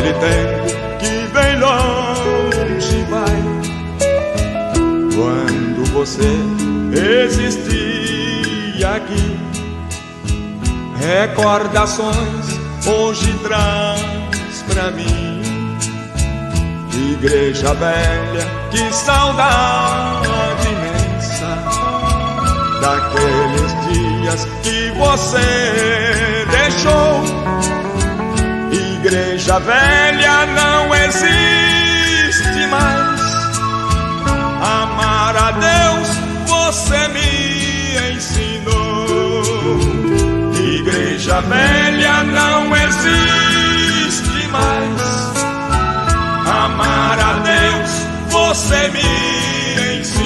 aquele tempo que bem longe vai, quando você existia aqui. Recordações hoje traz pra mim. Igreja velha, que saudade imensa daqueles dias que você deixou. Igreja velha, não existe mais. Amar a Deus você me ensinou. Igreja velha, não existe mais. Amar a Deus você me ensinou.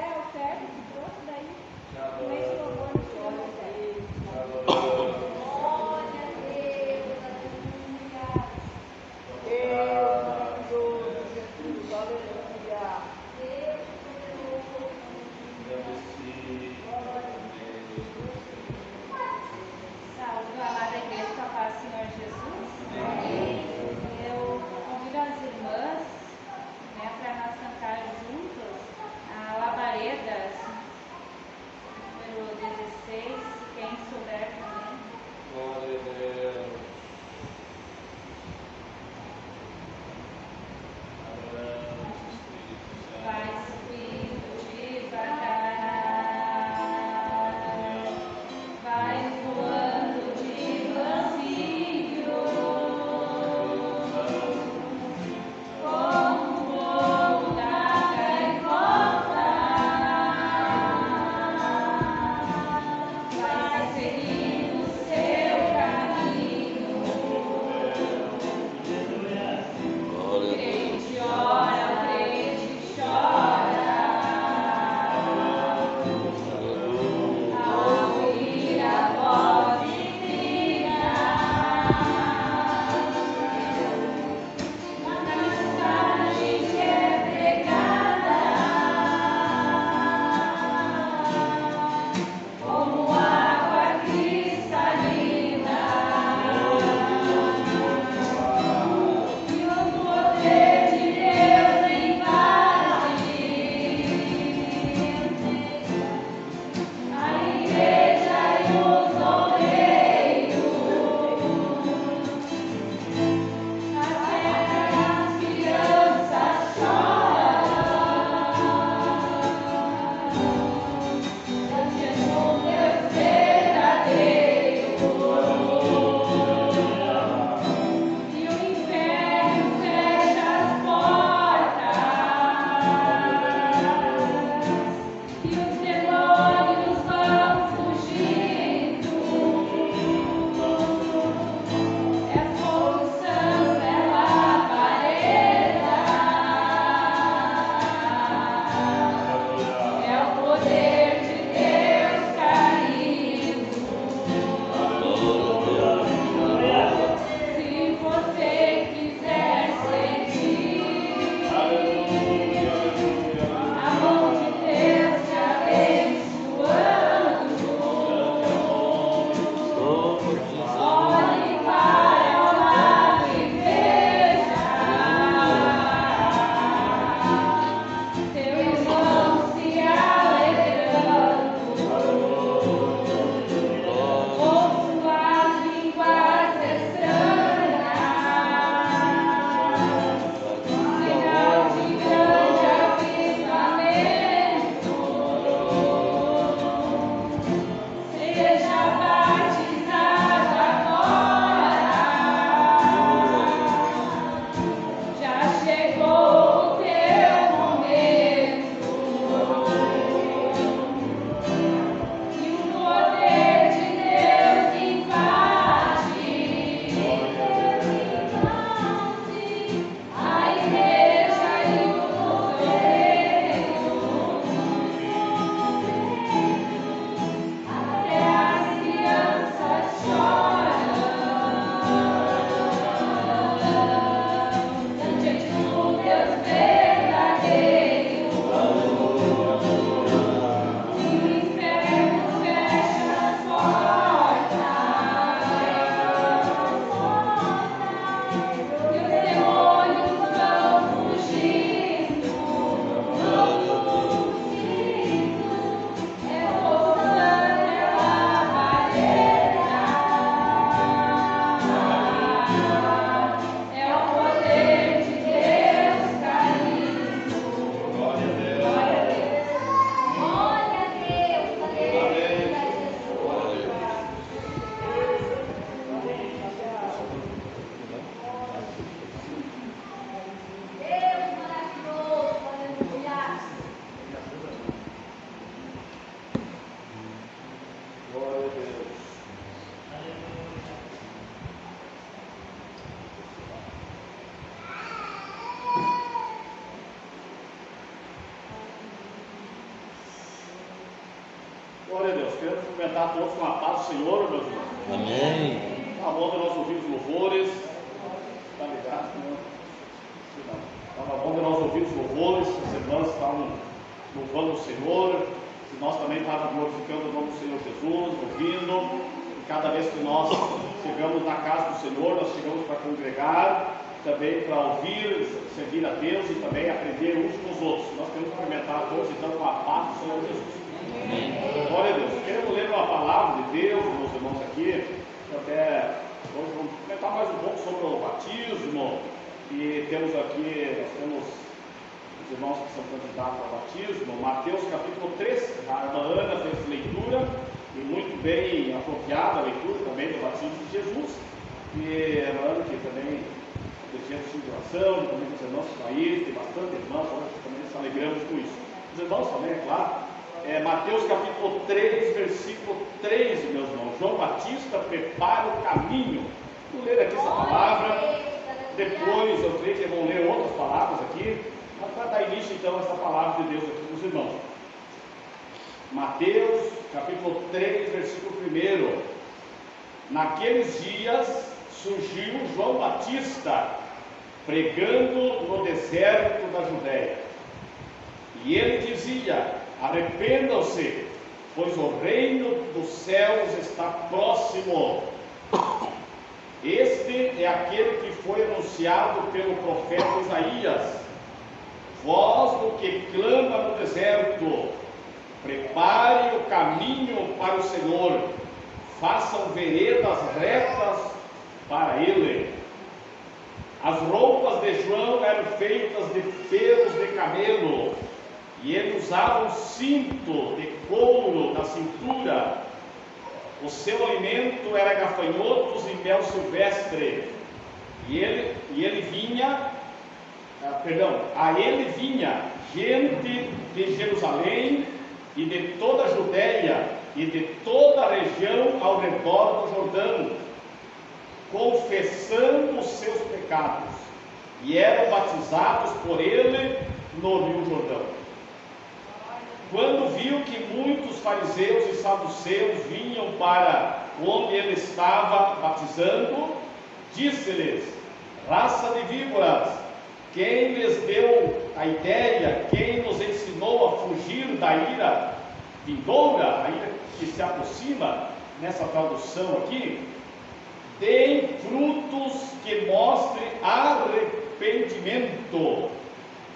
é o Sérgio que trouxe daí. Com esse louvor no céu. Glória a Deus, aleluia. Deus maravilhoso, Jesus, aleluia. Deus Saúde, amada igreja, com a paz do Senhor Jesus. Eu convido as irmãs, né, para nós cantarmos juntos a Labaredas, número 16, quem souber cantar. Glória a Deus. Queremos cumprimentar todos com a paz do Senhor, meus irmãos. Amém. Tá bom, nós ouvimos louvores. Está ligado? Não. Estava bom de nós ouvirmos louvores. As irmãs estavam louvando o Senhor. E nós também estávamos glorificando o nome do Senhor Jesus, ouvindo. E cada vez que nós chegamos na casa do Senhor, nós chegamos para congregar, também para ouvir, servir a Deus e também aprender uns com os outros. Nós queremos cumprimentar a todos, então, com a paz do Senhor Jesus. Glória a Deus. Queremos ler uma palavra de Deus, meus irmãos, aqui. Até hoje vamos comentar mais um pouco sobre o batismo. E temos aqui, nós temos os irmãos que são candidatos ao batismo. Mateus capítulo 3. A irmã Ana fez leitura, e muito bem apropriada a leitura também do batismo de Jesus. E a irmã Ana, que também objeto de oração, também os irmãos do país, tem bastante irmãos, nós também nos alegramos com isso. Os irmãos também, é claro. Mateus capítulo 3, versículo 3, meus irmãos. João Batista prepara o caminho. Vou ler aqui essa palavra. Depois eu creio que vão ler outras palavras aqui. Mas para dar início então a essa palavra de Deus aqui para os irmãos. Mateus capítulo 3, versículo 1. Naqueles dias surgiu João Batista pregando no deserto da Judéia. E ele dizia: arrependam-se, pois o reino dos céus está próximo. Este é aquele que foi anunciado pelo profeta Isaías. Voz do que clama no deserto: prepare o caminho para o Senhor, façam veredas retas para ele. As roupas de João eram feitas de pelos de camelo, e ele usava um cinto de couro na cintura. O seu alimento era gafanhotos e mel silvestre. A ele vinha gente de Jerusalém e de toda a Judéia e de toda a região ao redor do Jordão, confessando os seus pecados, e eram batizados por ele no Rio Jordão. Quando viu que muitos fariseus e saduceus vinham para onde ele estava batizando, disse-lhes: raça de víboras, quem lhes deu a ideia, quem nos ensinou a fugir da ira vindoura, a ira que se aproxima, nessa tradução aqui? Deem frutos que mostrem arrependimento.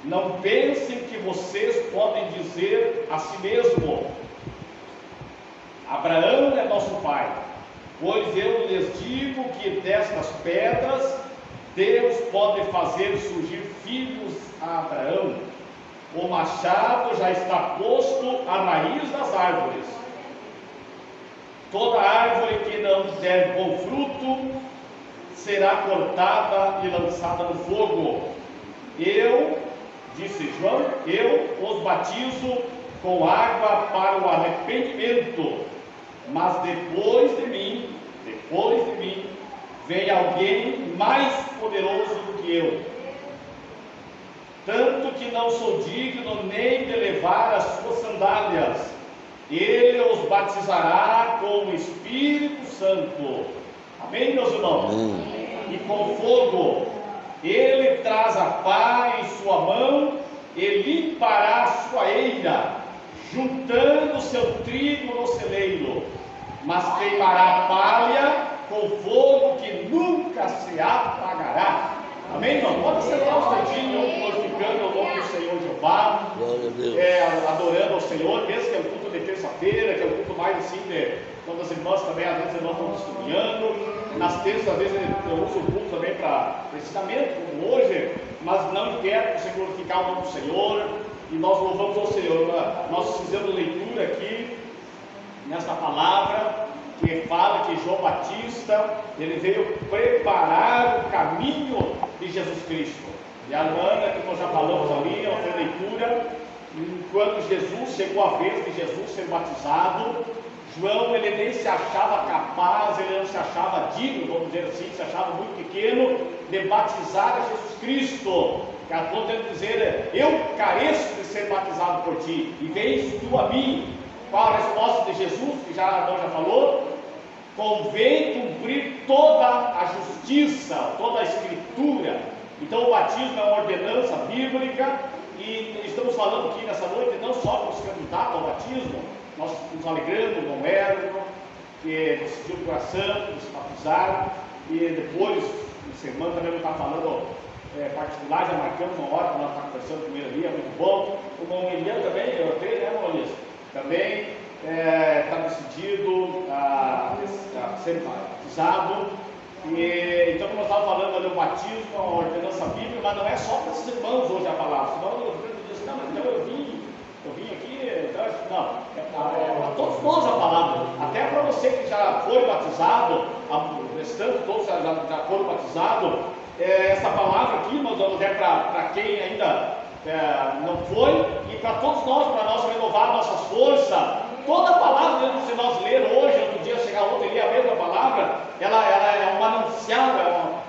Não pensem que vocês podem dizer a si mesmo: Abraão é nosso pai, pois eu lhes digo que destas pedras Deus pode fazer surgir filhos a Abraão. O machado já está posto à raiz das árvores. Toda árvore que não der bom fruto será cortada e lançada no fogo. Disse João, eu os batizo com água para o arrependimento, mas depois de mim, vem alguém mais poderoso do que eu, tanto que não sou digno nem de levar as suas sandálias. Ele os batizará com o Espírito Santo. Amém, meus irmãos? E com fogo. Ele traz a pá em sua mão e limpará a sua eira, juntando seu trigo no celeiro, mas queimará a palha com fogo que nunca se apagará. Amém, irmão? Pode sentar um instantinho, glorificando o nome do Senhor Jeová, adorando ao Senhor, mesmo que é o culto de terça-feira, que é o culto mais assim, quando as irmãs também, às vezes as irmãs estão testemunhando. Nas terças, às vezes eu uso o culto também para ensinamento, como hoje, mas não impede você glorificar o nome do Senhor, e nós louvamos ao Senhor. Nós fizemos leitura aqui, nesta palavra, que fala que João Batista, ele veio preparar o caminho de Jesus Cristo. E a Ana, que nós já falamos ali, ela fez leitura, quando Jesus, chegou a vez de Jesus ser batizado, João, ele nem se achava capaz, ele não se achava digno, vamos dizer assim, se achava muito pequeno, de batizar a Jesus Cristo. A ponto de dizer: eu careço de ser batizado por ti, e vens tu a mim. qual a resposta de Jesus, que já a irmã já falou? Convém cumprir toda a justiça, toda a escritura. Então o batismo é uma ordenança bíblica, e estamos falando aqui nessa noite não só para os candidatos ao batismo, nós nos alegramos com o Erno, que decidiu o coração, se batizar, e depois, a irmã também não está falando particular, já marcamos uma hora, nós estamos conversando com ele ali, é muito bom. O irmão Elian também, eu creio, né, irmão Elias? Também está decidido a ser batizado. Então, como nós estávamos falando ali, o batismo é uma ordenança bíblica, mas não é só para esses irmãos hoje a palavra. Senão eu disse, não, mas então eu vim aqui, não, é para todos nós a palavra, até para você que já foi batizado, o restante todos já foram batizados. Essa palavra aqui, nós vamos ver para quem ainda não foi, e para todos nós, para nós renovar nossas forças. Toda a palavra, se nós ler hoje, outro dia chegar outro e ler a mesma palavra, ela é um manancial,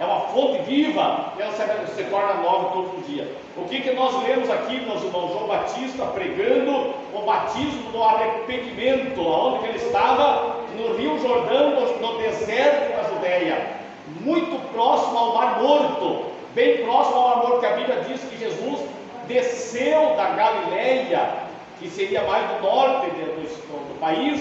é uma fonte viva, e ela se torna nova todos os dias. O que nós lemos aqui, meus irmãos? João Batista pregando o batismo do arrependimento, onde ele estava, no Rio Jordão, no deserto da Judéia, muito próximo ao Mar Morto, bem próximo ao Mar Morto, que a Bíblia diz que Jesus desceu da Galileia, que seria mais do norte do país,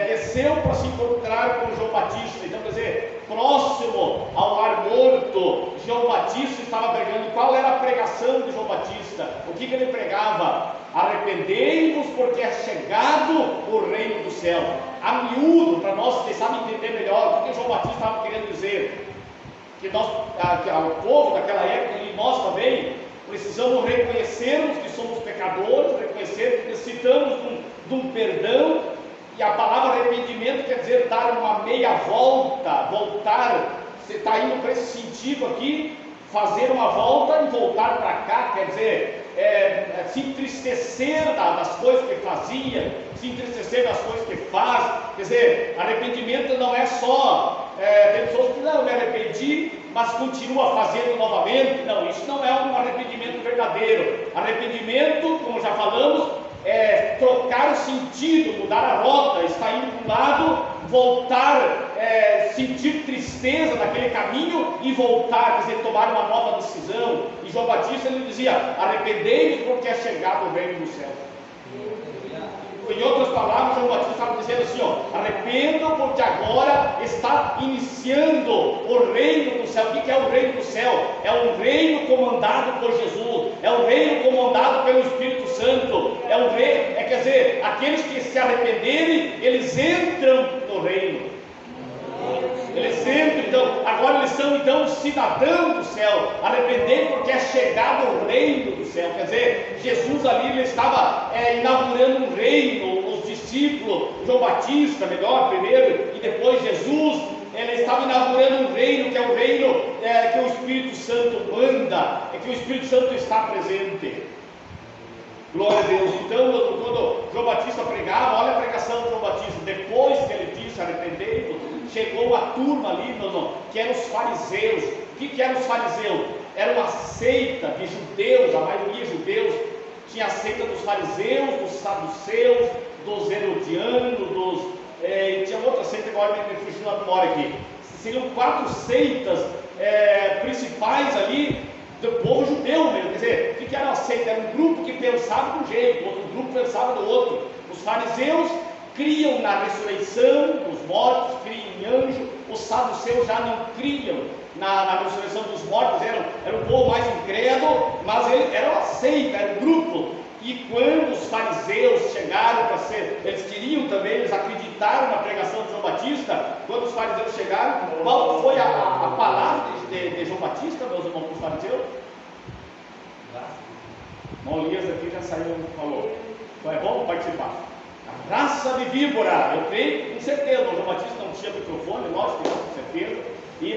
desceu para se encontrar com João Batista. Então, quer dizer, próximo ao Mar Morto, João Batista estava pregando. Qual era a pregação de João Batista? O que ele pregava? Arrependei-vos, porque é chegado o reino do céu. A miúdo, para nós, quem sabe entender melhor, o que João Batista estava querendo dizer? Que nós, o povo daquela época, e nós também, precisamos reconhecermos que somos pecadores, reconhecer que necessitamos de um perdão, e a palavra arrependimento quer dizer dar uma meia volta, voltar. Você está indo para esse sentido aqui, fazer uma volta e voltar para cá, quer dizer, se entristecer das coisas que fazia, se entristecer das coisas que faz. Quer dizer, arrependimento não é só, tem pessoas que não, me arrependi, mas continua fazendo novamente. Não, isso não é um arrependimento verdadeiro. Arrependimento, como já falamos, é trocar o sentido, mudar a rota, estar indo para um lado, voltar, sentir tristeza naquele caminho e voltar, quer dizer, tomar uma nova decisão. E João Batista ele dizia: arrependei-vos, porque é chegado o reino do céu. Em outras palavras, João Batista estava dizendo assim: arrependam, porque agora está iniciando o reino do céu. O que é o reino do céu? É um reino comandado por Jesus, é um reino comandado pelo Espírito Santo, é um reino, quer dizer, aqueles que se arrependerem, eles entram no reino. Eles entram, então, agora eles são então cidadãos do céu. Arrependei, porque é chegado o reino do céu. Quer dizer, Jesus ali ele estava inaugurando um reino. Os discípulos, João Batista, melhor, primeiro, e depois Jesus, ele estava inaugurando um reino, que é o reino que o Espírito Santo manda, que o Espírito Santo está presente. Glória a Deus. Então, quando João Batista pregava, olha a pregação de João Batista, depois que ele disse arrependei-vos, chegou a turma ali, meu irmão, que eram os fariseus. O que eram os fariseus? Era uma seita de judeus, a maioria judeus. Tinha a seita dos fariseus, dos saduceus, dos herodianos, tinha outra seita, agora me fugiu na memória aqui. Seriam 4 seitas principais ali do povo judeu mesmo. Quer dizer, o que era a seita? Era um grupo que pensava de um jeito, outro grupo pensava do outro. Os fariseus criam na ressurreição dos mortos, criam em anjo. Os saduceus já não criam na ressurreição dos mortos, era um povo mais incrédulo, mas era uma seita, era um grupo. E quando os fariseus chegaram para ser, eles queriam também, eles acreditaram na pregação de João Batista. Quando os fariseus chegaram, qual foi a palavra de João Batista, meus irmãos, para os fariseus? Irmão Elias aqui já saiu, falou. Então é bom participar. A raça de víbora, eu creio, com certeza, o João Batista não tinha microfone, lógico, com certeza,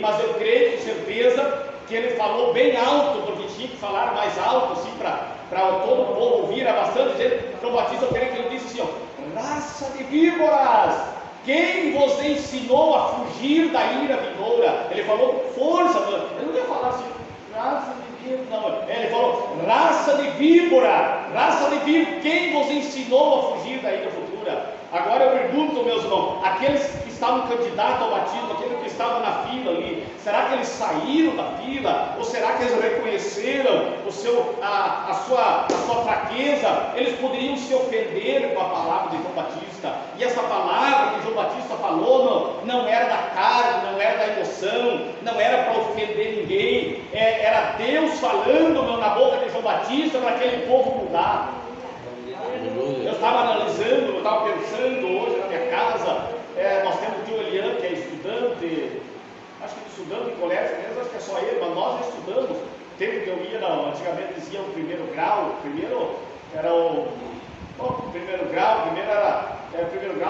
mas eu creio com certeza que ele falou bem alto, porque tinha que falar mais alto, assim, para todo o povo ouvir. Era bastante gente. João Batista, eu creio que ele disse assim: raça de víboras, quem vos ensinou a fugir da ira vindoura? Ele falou com força, ele não ia falar assim, raça de fugindo, não. Ele falou, raça de víbora, quem vos ensinou a fugir da ira futura? Agora eu pergunto, meus irmãos, aqueles que estavam candidatos ao batismo, aqueles que estavam na fila ali, será que eles saíram da fila? Ou será que eles reconheceram a sua fraqueza? Eles poderiam se ofender com a palavra de João Batista. E essa palavra que João Batista falou não era da carne, não era da emoção, não era para ofender ninguém. Era Deus falando na boca de João Batista para aquele povo mudar. Eu estava analisando, eu estava pensando hoje na minha casa, nós temos o tio Elian, que é estudante, acho que estudante em colégio mesmo, acho que é só ele, mas nós já estudamos. O tempo que eu ia, antigamente dizia o primeiro grau, primeiro era o primeiro grau,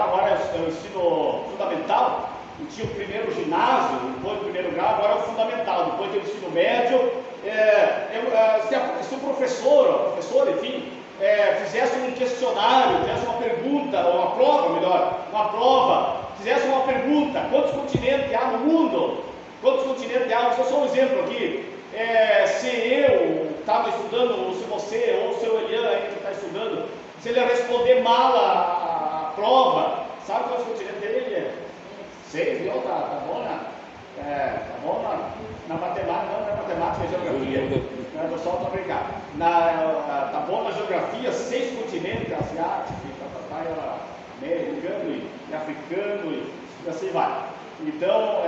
agora é o ensino fundamental, e tinha o primeiro ginásio, depois do primeiro grau, agora é o fundamental, depois tem o ensino médio. Se o professor, enfim, fizesse um questionário, fizesse uma pergunta, ou uma prova, fizesse uma pergunta, quantos continentes há no mundo? Quantos continentes há? Vou só um exemplo aqui. Se eu estava estudando, ou se você, ou o seu Elian aí que está estudando, se ele responder mal a prova, sabe quantos continentes ele é? 6, viu? Tá bom, né? Tá bom na matemática, não é matemática, é geografia. O pessoal está brincando. Tá bom na geografia, 6 continentes, asiático, americano e africano e assim vai. Então,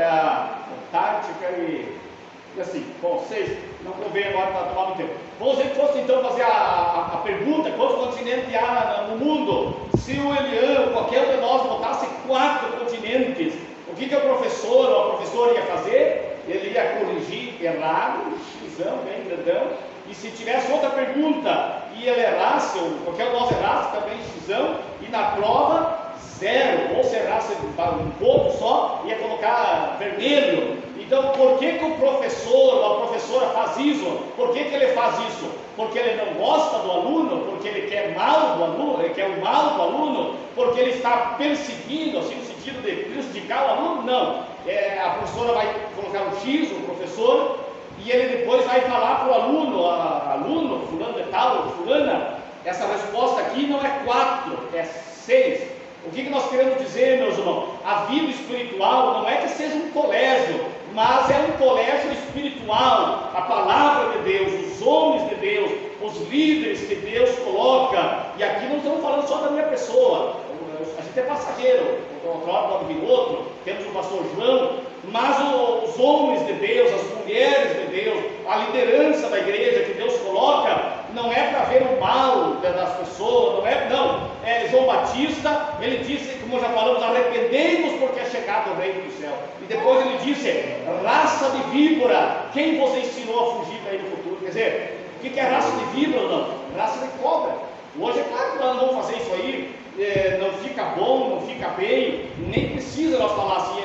Antártica e assim, bom, 6, não convém agora para tomar muito tempo. Vamos ver que fosse então fazer a pergunta, quantos continentes há no mundo? Se o Elian, qualquer um de nós botasse 4 continentes, o que o professor ou a professora ia fazer? Ele ia corrigir errado, xizão, bem grandão, e se tivesse outra pergunta e ele errasse, ou qualquer um de nós errasse, também xizão, e na prova, 0, ou se errasse um pouco só, ia colocar vermelho. Então, por que o professor ou a professora faz isso? Por que ele faz isso? Porque ele não gosta do aluno? Porque ele quer mal do aluno? Ele quer o mal do aluno? Porque ele está perseguindo, assim, no sentido de prejudicar o aluno? Não. A professora vai colocar um X, o professor, e ele depois vai falar para o aluno, fulano de tal, fulana, essa resposta aqui não é 4, é 6. O que nós queremos dizer, meus irmãos? A vida espiritual não é que seja um colégio, mas é um colégio espiritual. A palavra de Deus, os homens de Deus, os líderes que Deus coloca. E aqui não estamos falando só da minha pessoa. A gente é passageiro, outra hora pode vir outro. Temos o pastor João, mas os homens de Deus, as mulheres de Deus, a liderança da igreja que Deus coloca, não é para ver o mal das pessoas, não. João Batista, ele disse, como já falamos, arrependei-vos porque é chegado o reino do céu. E depois ele disse, raça de víbora, quem vos ensinou a fugir daí no futuro? Quer dizer, o que é raça de víbora? Não, raça de cobra. Hoje é claro que nós não vamos fazer isso aí, não fica bom, não fica bem, nem precisa nós falar assim,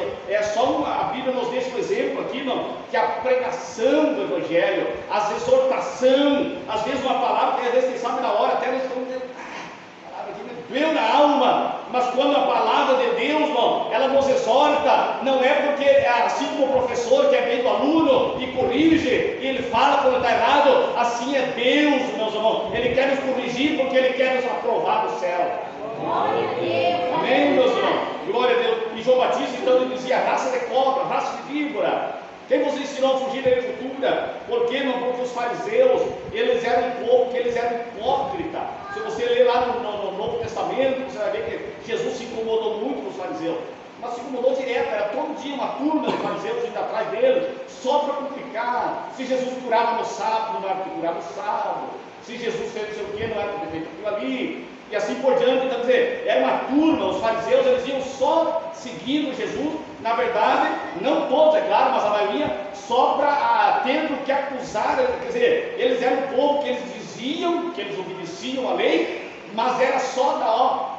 a Bíblia nos deixa um exemplo aqui, não, que a pregação do Evangelho, a exortação, às vezes uma palavra que às vezes quem sabe na hora até nós estamos dizendo, a palavra aqui me doeu na alma, mas quando a palavra de Deus, não, ela nos exorta, não é porque assim como o professor que é bem do aluno e corrige, e ele fala quando está errado, assim é Deus, meus irmãos, ele quer nos corrigir porque ele quer nos aprovar do céu. Glória a Deus. Amém, meus irmãos? Glória a Deus. E João Batista então ele dizia, raça de cobra, raça de víbora. Quem vos ensinou a fugir da futura? Por quê? Não, porque os fariseus, eles eram um povo que eles eram hipócritas. Se você ler lá no Novo Testamento, você vai ver que Jesus se incomodou muito com os fariseus. Mas se incomodou direto, era todo dia uma turma de fariseus indo atrás dele, só para complicar. Se Jesus curava no sábado, não era para curar no sábado. Se Jesus fez não sei o que, não era para ter feito aquilo ali. E assim por diante, então, quer dizer, era uma turma, os fariseus, eles iam só seguindo Jesus, na verdade, não todos, é claro, mas a maioria, só para tendo que acusar, quer dizer, eles eram um povo que eles diziam, que eles obedeciam a lei, mas era só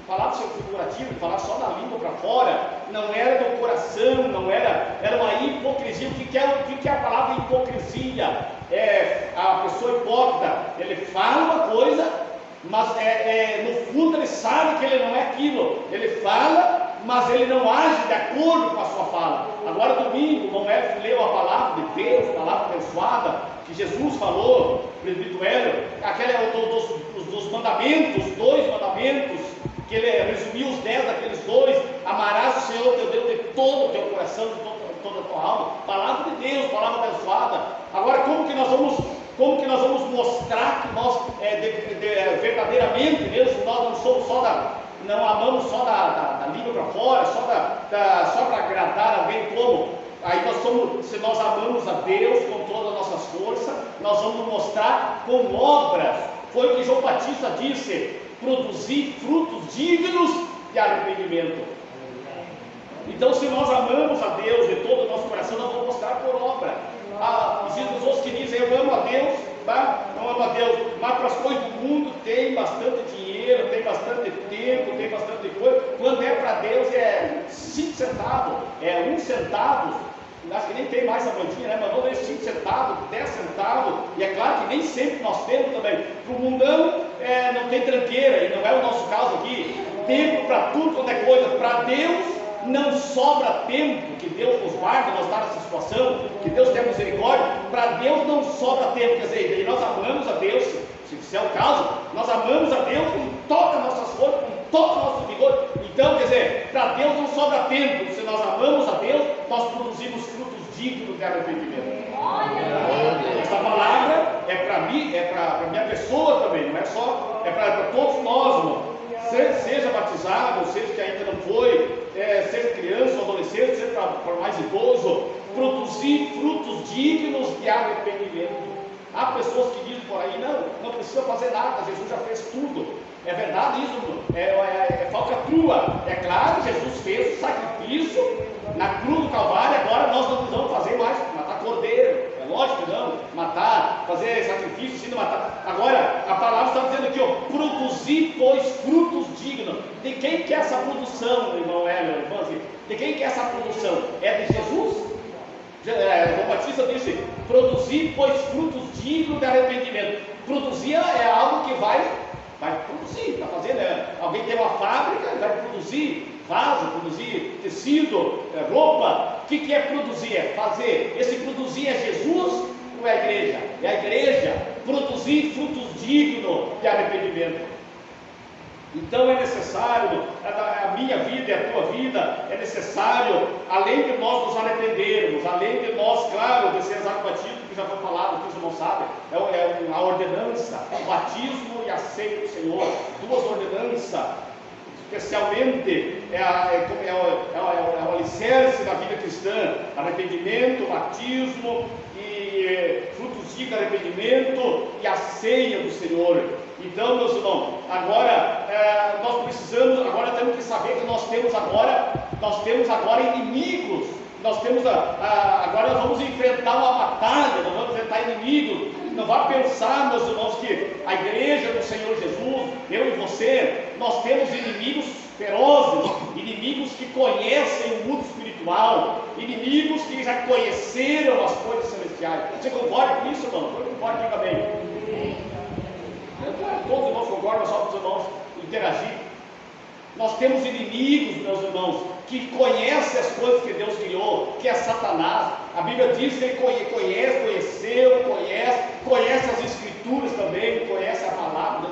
falar do seu figurativo, falar só da língua para fora, não era do coração, não era uma hipocrisia. O que é a palavra hipocrisia? É a pessoa hipócrita, ele fala uma coisa, mas no fundo ele sabe que ele não é aquilo. Ele fala, mas ele não age de acordo com a sua fala. Agora, domingo, não é leu a palavra de Deus, a palavra abençoada, que Jesus falou, presbítero Hélio, aquela é dos mandamentos, 2 mandamentos, que ele resumiu os 10 daqueles 2: amarás o Senhor teu Deus de todo o teu coração, de toda a tua alma. Palavra de Deus, palavra abençoada. Agora, como que nós vamos mostrar que nós verdadeiramente mesmo, nós não somos não amamos só da língua para fora, só para agradar alguém? Como? Aí se nós amamos a Deus com todas as nossas forças, nós vamos mostrar com obras. Foi o que João Batista disse: produzir frutos dignos de arrependimento. Então, se nós amamos a Deus de todo o nosso coração, nós vamos mostrar por obra. Existem os outros que dizem: eu amo a Deus, tá? Não amo a Deus, mas para as coisas do mundo tem bastante dinheiro, tem bastante tempo, tem bastante coisa. Quando é para Deus é 5 centavos, é 1 centavo. Acho que nem tem mais essa plantinha, né? Mas vamos ver 5 centavos, 10 centavos. E é claro que nem sempre nós temos também. Para o mundão não tem tranqueira, e não é o nosso caso aqui. Tempo para tudo quanto é coisa. Para Deus não sobra tempo. Que Deus nos guarde, nós está nessa situação, que Deus tenha misericórdia. Para Deus não sobra tempo. Quer dizer, nós amamos a Deus, se é o caso, nós amamos a Deus com todas as nossas forças, com todo o nosso vigor. Então, quer dizer, para Deus não sobra tempo. Se nós amamos a Deus, nós produzimos frutos dignos de arrependimento. Essa palavra é para mim, é para minha pessoa também, não é só, é para todos nós, irmão. Seja batizado, seja que ainda não foi, seja criança ou adolescente, seja para mais idoso, produzir frutos dignos de arrependimento. Há pessoas que dizem por aí: não precisa fazer nada, Jesus já fez tudo. É verdade isso? É falcatrua. É claro, Jesus fez o sacrifício na cruz do Calvário. Agora nós não precisamos fazer mais, matar cordeiro. É lógico que não, matar, fazer sacrifício, sim, matar. Agora, a palavra está dizendo aqui, ó: produzir, pois, frutos dignos. De quem que é essa produção, irmão Hélio, irmão? De quem que é essa produção? É de Jesus? João Batista disse: produzir, pois, frutos dignos de arrependimento. Produzir é algo que vai produzir, está fazendo. Alguém tem uma fábrica, vai produzir vaso, produzir tecido, roupa. O que é produzir? É fazer. Esse produzir é Jesus ou é a igreja? É a igreja. Produzir frutos dignos de arrependimento. Então é necessário, a minha vida e a tua vida, é necessário, além de nós nos arrependermos, além de nós, claro, descer as águas batismo, que já foi falado, que você não sabe, é a ordenança, o batismo e a ceia do Senhor, 2 ordenanças. Especialmente é o alicerce da vida cristã: arrependimento, batismo e frutos de arrependimento e a ceia do Senhor. Então, meus irmãos, agora nós precisamos, agora temos que saber que nós temos agora inimigos. Agora nós vamos enfrentar uma batalha, nós vamos enfrentar inimigos. Não vá pensar, meus irmãos, que a igreja do Senhor Jesus, eu e você, nós temos inimigos ferozes, inimigos que conhecem o mundo espiritual, inimigos que já conheceram as coisas celestiais. Você concorda com isso, irmão? Eu concordo aqui também. Todos os irmãos concordam, só para os irmãos interagir. Nós temos inimigos, meus irmãos, que conhecem as coisas que Deus criou, que é Satanás. A Bíblia diz que ele conhece as Escrituras também, conhece a palavra,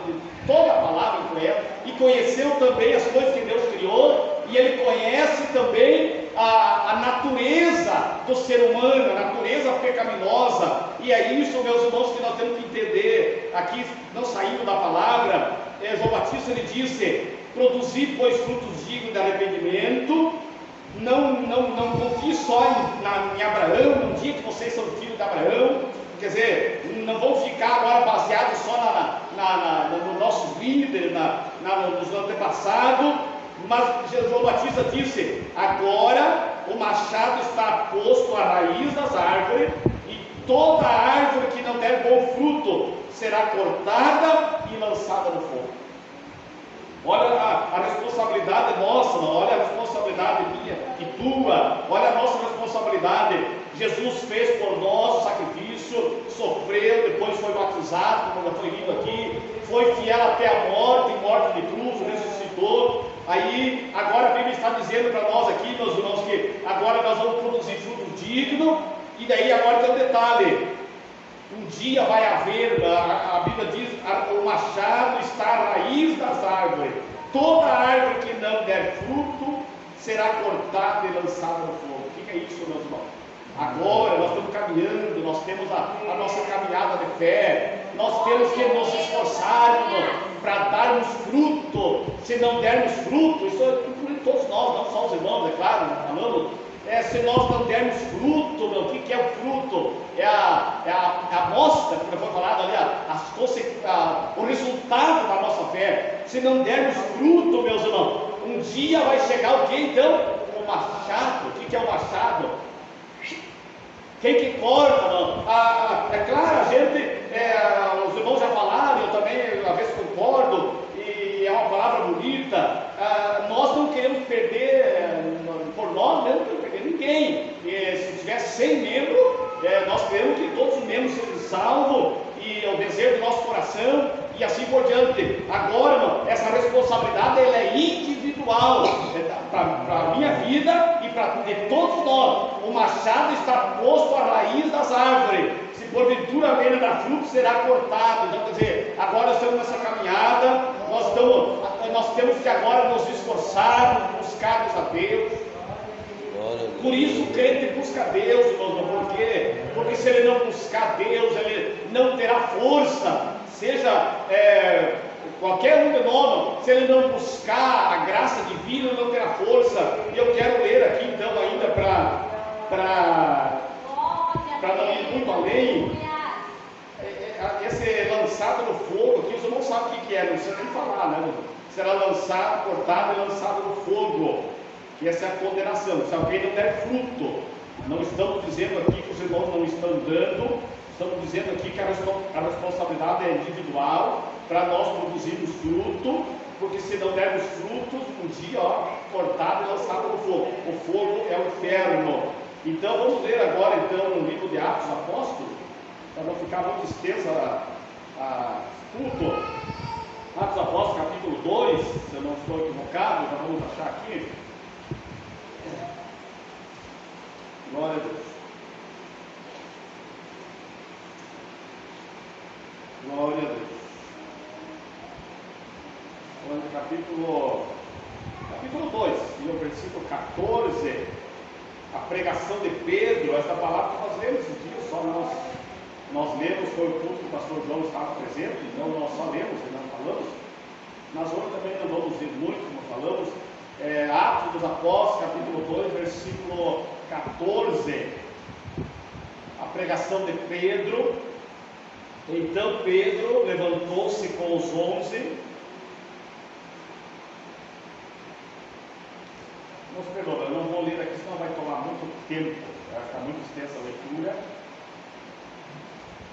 toda a palavra ele conhece, e conheceu também as coisas que Deus criou, e ele conhece também a natureza do ser humano, a natureza pecaminosa. E é isso, meus irmãos, que nós temos que entender. Aqui, não saindo da palavra, João Batista ele disse: produzir, pois, frutos dignos de arrependimento. Não confie só em Abraão, no dia que vocês são filhos de Abraão. Quer dizer, não vão ficar agora baseados só nos nossos líderes, nos antepassados. Mas João Batista disse: agora o machado está posto à raiz das árvores, e toda árvore que não der bom fruto será cortada e lançada no fogo. Olha a responsabilidade nossa, olha a responsabilidade minha e tua, olha a nossa responsabilidade. Jesus fez por nós o sacrifício, sofreu, depois foi batizado, como já foi lido aqui, foi fiel até a morte de cruz, ressuscitou. Aí, agora a Bíblia está dizendo para nós aqui, meus irmãos, que agora nós vamos produzir fruto digno, e daí agora tem um detalhe: um dia vai haver, a Bíblia diz, o machado está à raiz das árvores, toda árvore que não der fruto será cortada e lançada no fogo. O que é isso, meus irmãos? Agora nós estamos caminhando, nós temos a nossa caminhada de fé, nós temos que nos esforçarmos para darmos fruto. Se não dermos fruto, isso inclui todos nós, não só os irmãos, é claro, falando. Se nós não dermos fruto, meu, o que é o fruto? É a amostra, como foi falado ali, o resultado da nossa fé. Se não dermos fruto, meus irmãos, um dia vai chegar o que então? O machado. O que é o machado? Quem que corta, não? É claro, a gente, os irmãos já falaram, eu também às vezes concordo, e é uma palavra bonita. Nós não queremos perder, por nós mesmo, não queremos perder ninguém. Se tiver 100 membros, nós queremos que todos os membros sejam salvos, e é o desejo do nosso coração, e assim por diante. Agora, irmão, essa responsabilidade ela é individual, para a minha vida e para de todos nós. O machado está posto à raiz das árvores. Se porventura a venha dar fruto, será cortado. Então, quer dizer, agora nós estamos nessa caminhada, nós temos que agora nos esforçarmos, buscarmos a Deus. Por isso o crente busca Deus, irmão. Por quê? Porque se ele não buscar Deus, ele não terá força. Seja qualquer um de nós, se ele não buscar a graça divina, ele não terá força. E eu quero ler aqui então ainda para não ir muito além. Esse lançado no fogo aqui, os irmãos sabem o que é, não precisa nem falar, né? Será lançado, cortado e lançado no fogo. E essa é a condenação. Se alguém não der fruto, não estamos dizendo aqui que os irmãos não estão dando, estamos dizendo aqui que a responsabilidade é individual, para nós produzirmos fruto, porque se não dermos frutos, um dia, cortado e lançado no fogo. O fogo é o inferno. Então vamos ler agora então no livro de Atos Apóstolos, para não ficar muito extensa a culto. Atos Apóstolos, capítulo 2, se eu não estou equivocado, já vamos achar aqui. Glória a Deus. Glória a Deus. Capítulo 2, e o versículo 14, a pregação de Pedro, essa palavra que nós lemos esses dias, só nós lemos, foi o culto que o pastor João estava presente, então nós só lemos e não falamos. Mas hoje também não vamos ver muito, como falamos. Atos dos Apóstolos, capítulo 2, versículo 14, a pregação de Pedro. Então Pedro levantou-se com os 11. Nos perdoa, eu não vou ler aqui, senão vai tomar muito tempo, vai ficar muito extensa a leitura.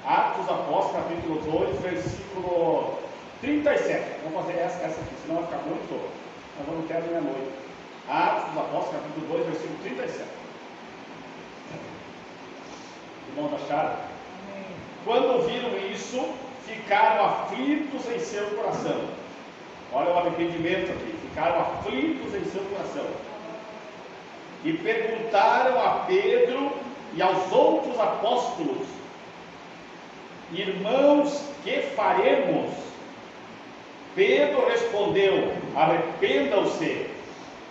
Atos dos Apóstolos, capítulo 2, versículo 37. Vamos fazer essa aqui, senão vai ficar muito. Nós vamos ter a meia-noite. Atos dos Apóstolos, capítulo 2, versículo 37. Irmãos acharam? Quando viram isso, ficaram aflitos em seu coração. Olha o arrependimento aqui. Ficaram aflitos em seu coração. E perguntaram a Pedro e aos outros apóstolos: irmãos, que faremos? Pedro respondeu: arrependam-se,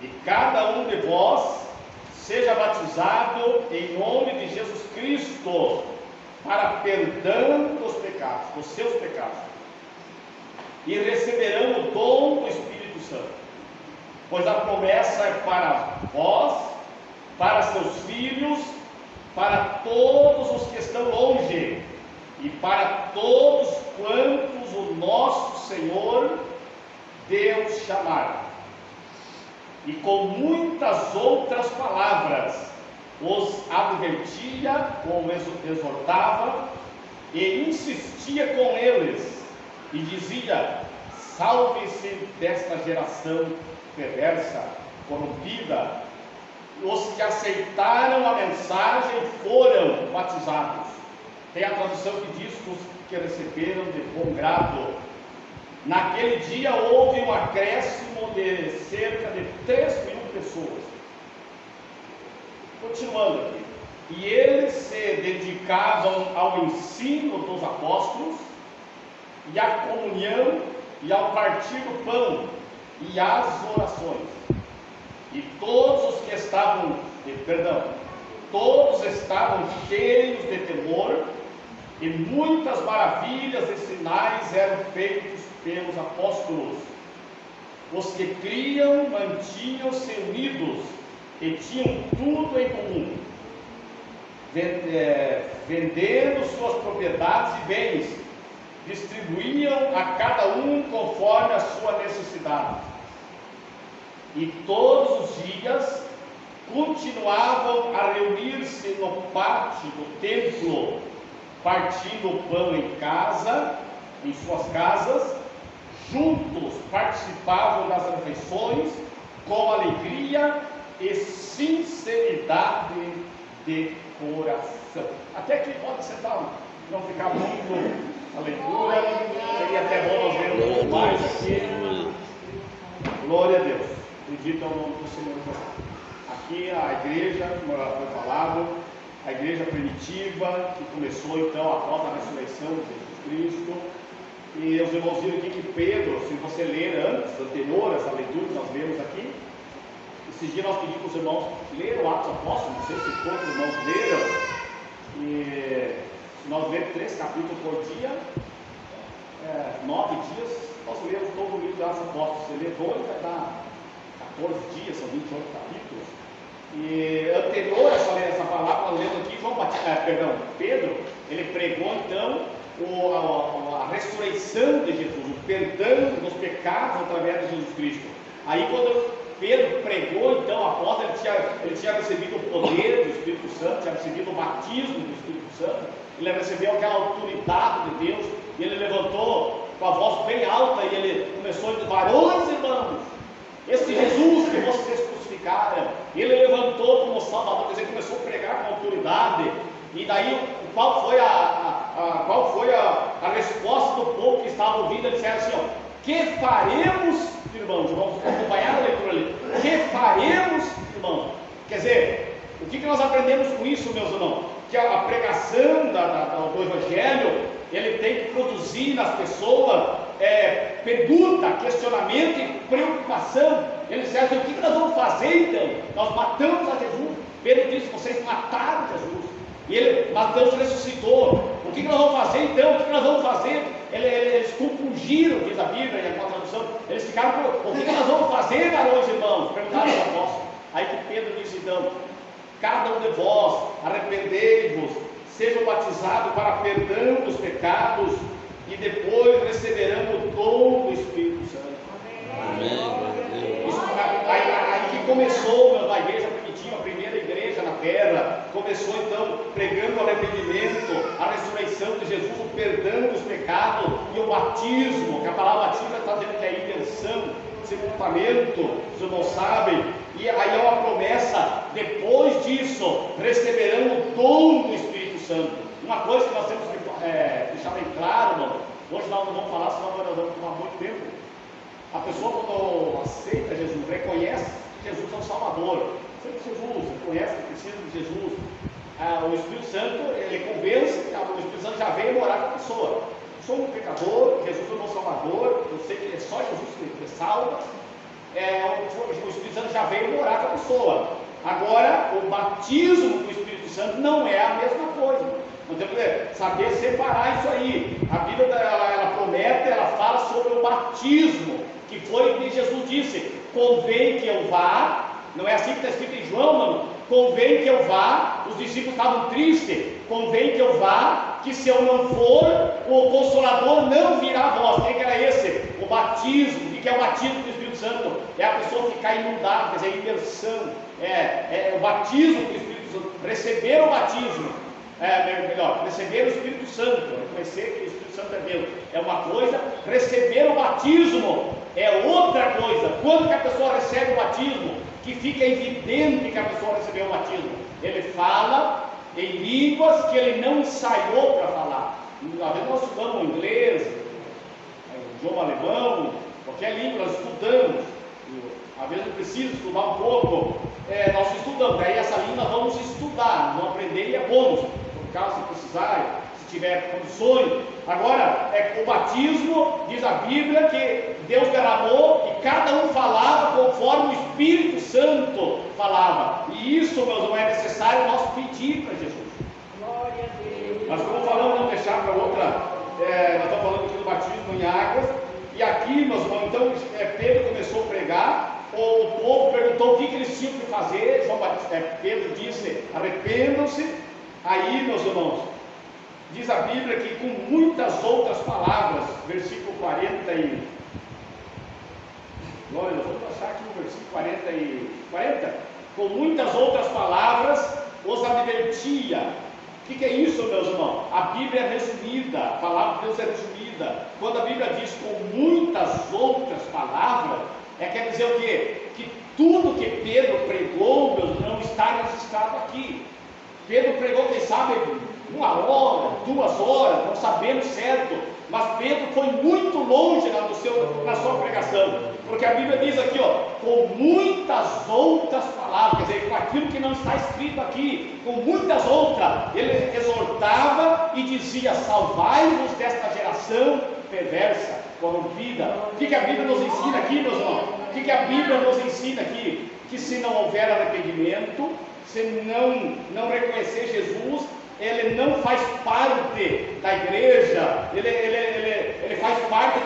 e cada um de vós seja batizado em nome de Jesus Cristo, para perdão dos pecados, dos seus pecados, e receberão o dom do Espírito Santo, pois a promessa é para vós, para seus filhos, para todos os que estão longe, e para todos quantos o nosso Senhor Deus chamar. E com muitas outras palavras os advertia, os exortava e insistia com eles, e dizia: salve-se desta geração perversa, corrompida. Os que aceitaram a mensagem foram batizados. Tem a tradução que diz: os que receberam de bom grado. Naquele dia houve um acréscimo de cerca de 3.000 pessoas. Continuando aqui. E eles se dedicavam ao ensino dos apóstolos, e à comunhão, e ao partir do pão, e às orações. E todos estavam cheios de temor, e muitas maravilhas e sinais eram feitos pelos apóstolos. Os que criam mantinham-se unidos e tinham tudo em comum, vendendo suas propriedades e bens, distribuíam a cada um conforme a sua necessidade. E todos os dias continuavam a reunir-se no pátio do templo, partindo o pão em suas casas, juntos participavam das refeições com alegria e sinceridade de coração. Até que pode sentar, não ficar muito a leitura, seria até bom nós lermos um pouco mais aqui. Glória a Deus, bendito é o nome do Senhor. Aqui a igreja, como foi falado, a igreja primitiva, que começou então após a ressurreição de Jesus Cristo. E os irmãos viram aqui que Pedro, se você ler anterior essa leitura que nós lemos aqui, esses dias nós pedimos para os irmãos lerem o Atos Apóstolos, não sei se todos os irmãos leram, e se nós lermos 3 capítulos por dia, 9 dias, nós lemos todo o livro dos Atos Apóstolos. Se ler 2 vai dar 14 dias, são 28 capítulos. E anterior a essa palavra, nós lemos aqui, Pedro, ele pregou então a ressurreição de Jesus, o perdão dos pecados através de Jesus Cristo. Aí quando Pedro pregou, então, após ele tinha recebido o poder do Espírito Santo, tinha recebido o batismo do Espírito Santo, ele recebeu aquela autoridade de Deus, e ele levantou com a voz bem alta, e ele começou a dizer: varões e irmãos, esse Jesus que vocês crucificaram, ele levantou como Salvador, quer dizer, começou a pregar com autoridade. E daí, qual foi a resposta do povo que estava ouvindo? Eles disseram assim: ó, que faremos, irmãos? Vamos acompanhar a leitura ali. Que faremos, irmãos? Quer dizer, o que nós aprendemos com isso, meus irmãos? Que a pregação do Evangelho, ele tem que produzir nas pessoas pergunta, questionamento e preocupação. Eles disseram assim: o que nós vamos fazer então? Nós matamos a Jesus. Pedro disse: vocês mataram Jesus. Mas Deus ressuscitou. O que nós vamos fazer então? O que nós vamos fazer? Eles compungiram, diz a Bíblia, e a tradução. Eles ficaram: o que nós vamos fazer, varões e irmãos? Perguntaram os apóstolos. Aí que Pedro disse então: cada um de vós arrependei-vos, sejam batizados para perdão dos pecados, e depois receberão o dom do Espírito Santo. Amém. Isso, aí que começou a igreja primitiva, a primeira igreja na terra, começou então pregando o arrependimento, a ressurreição de Jesus, o perdão dos pecados e o batismo, que a palavra batismo está dizendo que é a imersão, sepultamento, os irmãos sabem. E aí é uma promessa: depois disso receberão o dom do Espírito Santo. Uma coisa que nós temos que deixar bem claro, irmão, hoje nós não vamos falar, senão nós vamos tomar muito tempo. A pessoa, quando aceita Jesus, reconhece que Jesus é o Salvador, aceita Jesus, reconhece que precisa de Jesus, o Espírito Santo, ele convence, o Espírito Santo já veio morar com a pessoa. Eu sou um pecador, Jesus é o meu Salvador, eu sei que é só Jesus que me salva. O Espírito Santo já veio morar com a pessoa. Agora, o batismo do Espírito Santo não é a mesma coisa. Nós temos que saber separar isso aí. A Bíblia ela promete, ela fala sobre o batismo, que foi o que Jesus disse: convém que eu vá. Não é assim que está escrito em João, mano? Convém que eu vá. Os discípulos estavam tristes. Convém que eu vá, que se eu não for, o Consolador não virá a vós. Quem que era esse? O batismo. O que é o batismo do Espírito Santo? É a pessoa ficar inundada, quer dizer, imersão. É o batismo do Espírito Santo. Receber o batismo. Receber o Espírito Santo, reconhecer que o Espírito Santo é Deus, é uma coisa. Receber o batismo é outra coisa. Quando que a pessoa recebe o batismo, que fica evidente que a pessoa recebeu o batismo, ele fala em línguas que ele não ensaiou para falar. Às vezes nós estudamos inglês, idioma alemão, qualquer língua nós estudamos, Às vezes eu preciso estudar um pouco, nós estudamos, daí essa linha nós vamos estudar, não aprender e é bônus, por caso se precisar, se tiver condições. Agora, o batismo, diz a Bíblia, que Deus derramou e cada um falava conforme o Espírito Santo falava. E isso, meus irmãos, é necessário nós pedir para Jesus. Glória a Deus. Mas como falamos, não deixar para outra, nós estamos falando aqui do batismo em águas, e aqui, meus irmãos, então Pedro começou a pregar, o povo perguntou o que eles tinham que fazer, Pedro disse, arrependam-se. Aí, meus irmãos, diz a Bíblia que com muitas outras palavras, versículo 40 e... Glória a Deus, vamos achar aqui no versículo 40, com muitas outras palavras, os advertia. O que é isso, meus irmãos? A Bíblia é resumida, a palavra de Deus é resumida. Quando a Bíblia diz com muitas outras palavras, quer dizer o quê? Que tudo que Pedro pregou, meus irmãos, está registrado aqui. Pedro pregou, quem sabe, 1 hora, 2 horas, não sabemos certo, mas Pedro foi muito longe na sua pregação, porque a Bíblia diz aqui, com muitas outras palavras, quer dizer, com aquilo que não está escrito aqui, com muitas outras, ele exortava e dizia, salvai-vos desta geração perversa, corrompida. O que a Bíblia nos ensina aqui, meus irmãos? O que a Bíblia nos ensina aqui? Que se não houver arrependimento, se não reconhecer Jesus, ele não faz parte da igreja, ele faz parte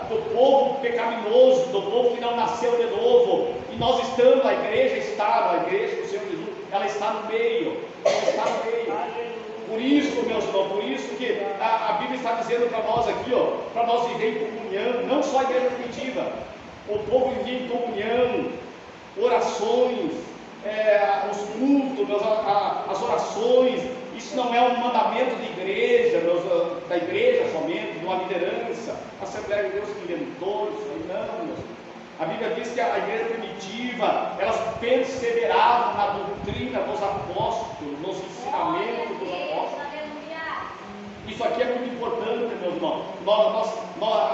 do povo pecaminoso, do povo que não nasceu de novo. E nós estamos, a igreja do Senhor Jesus, ela está no meio, Por isso, meus irmãos, por isso que a Bíblia está dizendo para nós aqui, para nós viver em comunhão, não só a igreja primitiva, o povo vivia em comunhão, orações, os cultos, as orações. Isso não é um mandamento de igreja, da igreja somente, de uma liderança, Assembleia de Deus que inventou isso aí, não, meus. A Bíblia diz que a igreja primitiva, elas perseveravam na doutrina dos apóstolos, nos ensinamentos dos apóstolos. Isso aqui é muito importante, meus irmãos.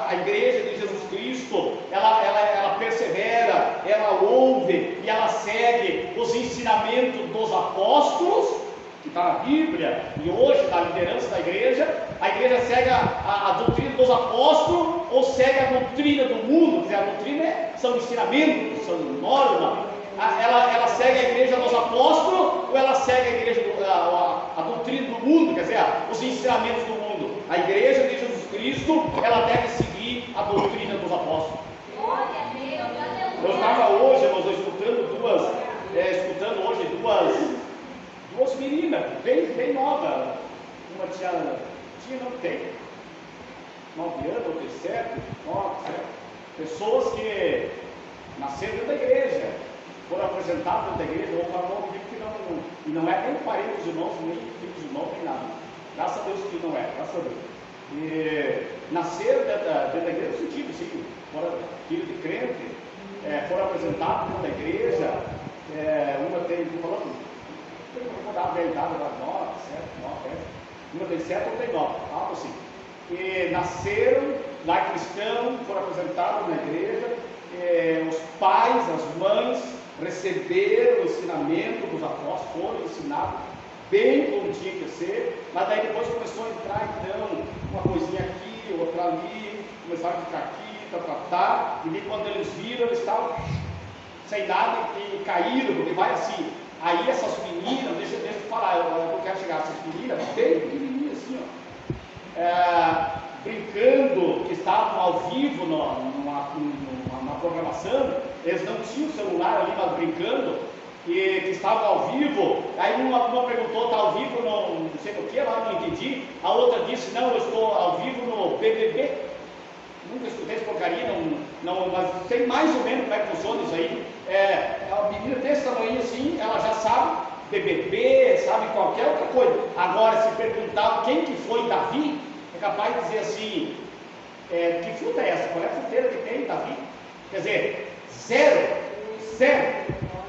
A igreja de Jesus Cristo, ela persevera, ela ouve e ela segue os ensinamentos dos apóstolos, que está na Bíblia, e hoje na liderança da igreja, a igreja segue a doutrina dos apóstolos ou segue a doutrina do mundo. Quer dizer, a doutrina são ensinamentos, são normas. Ela segue a igreja dos apóstolos ou ela segue a igreja a doutrina do mundo, quer dizer, os ensinamentos do mundo. A igreja de Jesus Cristo, ela deve seguir a doutrina dos apóstolos. Eu estava hoje, irmãos, escutando hoje duas meninas, bem novas. Uma tem 9 anos, outra 7, 9, 7. Pessoas que nasceram dentro da igreja, foram apresentados dentro da igreja, ou para não dizer que não, e não é nem parente dos irmãos, nem filho dos irmãos, nem nada. Graças a Deus que não é, graças a Deus. E nasceram dentro da igreja, no sentido, sim, foram filhos de crente, foram apresentados dentro da igreja. Uma tem, vou dar a verdade, 9, 7, 9, 10. Uma tem 7, outra tem 9, algo assim. E nasceram lá cristãos, foram apresentados na igreja. Os pais, as mães receberam o ensinamento dos apóstolos, foram ensinados bem como tinha que ser, mas daí depois começou a entrar então uma coisinha aqui, outra ali, começaram a ficar aqui, e quando eles viram, eles estavam sem nada e caíram, porque vai assim. Aí essas meninas, deixa eu falar, eu quero chegar, essas meninas bem pequenininhas assim, brincando, que estavam ao vivo numa programação, eles não tinham celular ali, mas brincando, que estavam ao vivo. Aí uma perguntou, está ao vivo não sei o que, lá não entendi. A outra disse, não, eu estou ao vivo no BBB. Nunca escutei essa porcaria, mas sei mais ou menos como é que funciona isso aí. A menina desse tamanho assim, ela já sabe BBB, sabe qualquer outra coisa. Agora, se perguntar quem que foi Davi, é capaz de dizer assim, que fruta é essa? Qual é a fruteira que tem Davi? Quer dizer, zero.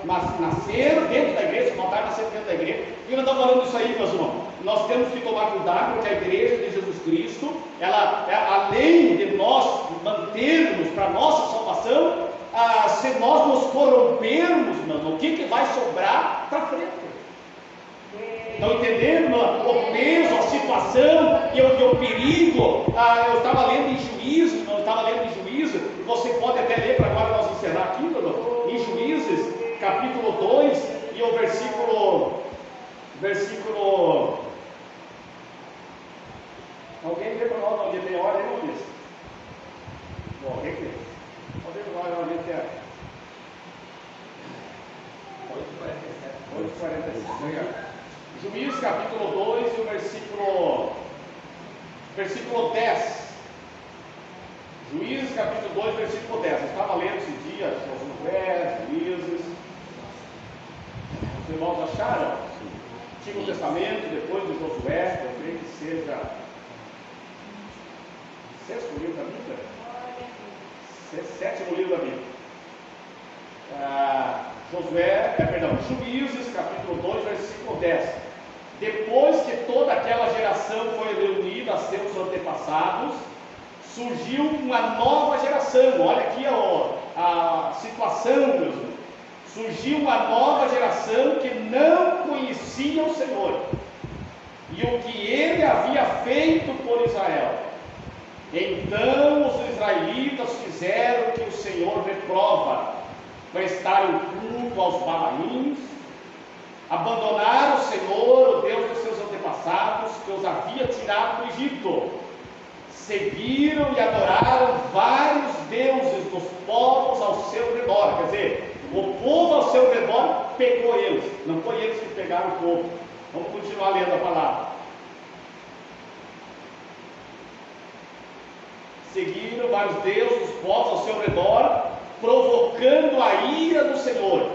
Mas nasceram dentro da igreja, voltaram a nascer dentro da igreja. E eu não estou falando isso aí, meus irmãos. Nós temos que tomar cuidado, porque a igreja de Jesus Cristo, ela além de nós mantermos para a nossa salvação, se nós nos corrompermos, irmão, o que vai sobrar para frente? Estão entendendo o peso, a situação e o perigo? Eu estava lendo em Juízes, e você pode até ler para agora nós encerrar aqui, em Juízes, capítulo 2, e o versículo. Alguém lê para nós onde tem hora aí, não diz? Bom, alguém lê. Pode ler para nós onde tem hora. 8:47. Juízes capítulo 2 e o versículo 10. Juízes capítulo 2, versículo 10. Eu estava lendo esse dia, Josué, Juízes. Os irmãos acharam? Antigo Testamento, depois de Josué, eu creio que seja sexto livro da Bíblia? Sétimo livro da Bíblia. Juízes capítulo 2, versículo 10. Depois que toda aquela geração foi reunida a seus antepassados, surgiu uma nova geração. Olha aqui a situação, meus irmãos. Surgiu uma nova geração que não conhecia o Senhor e o que ele havia feito por Israel. Então os israelitas fizeram o que o Senhor reprova: prestaram culto aos Baalins, abandonaram o Senhor, o Deus dos seus antepassados, que os havia tirado do Egito. Seguiram e adoraram vários deuses dos povos ao seu redor. Quer dizer, o povo ao seu redor pegou eles, não foi eles que pegaram o povo. Vamos continuar lendo a palavra. Seguiram vários deuses dos povos ao seu redor, provocando a ira do Senhor.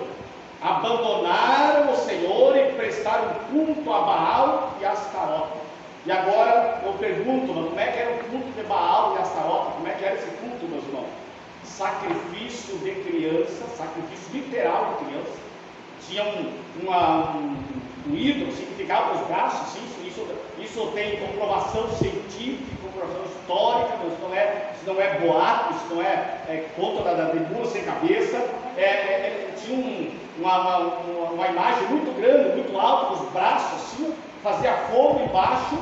Abandonaram o Senhor e prestaram culto a Baal e a Astarote. E agora eu pergunto, como é que era o culto de Baal e Astarote? Como é que era esse culto, meus irmãos? Sacrifício de criança, sacrifício literal de criança. Tinha um ídolo, assim, que ficava nos braços, isso tem comprovação científica, comprovação histórica, isso não é boato, isso não é conto de mula sem cabeça. Tinha uma imagem muito grande, muito alta, os braços assim, fazia fogo embaixo,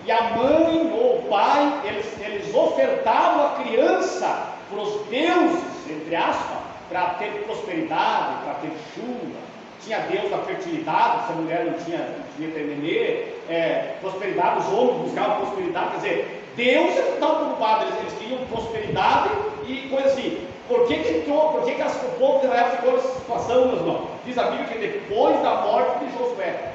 e a mãe ou o pai, eles ofertavam a criança para os deuses, entre aspas, para ter prosperidade, para ter chuva. Tinha Deus da fertilidade, se a mulher não tinha nenê, prosperidade, os homens buscavam prosperidade. Quer dizer, Deus não estava preocupado, eles queriam prosperidade e coisa assim. Por que o povo de Israel ficou nessa situação, meus irmãos? Diz a Bíblia que depois da morte de Josué,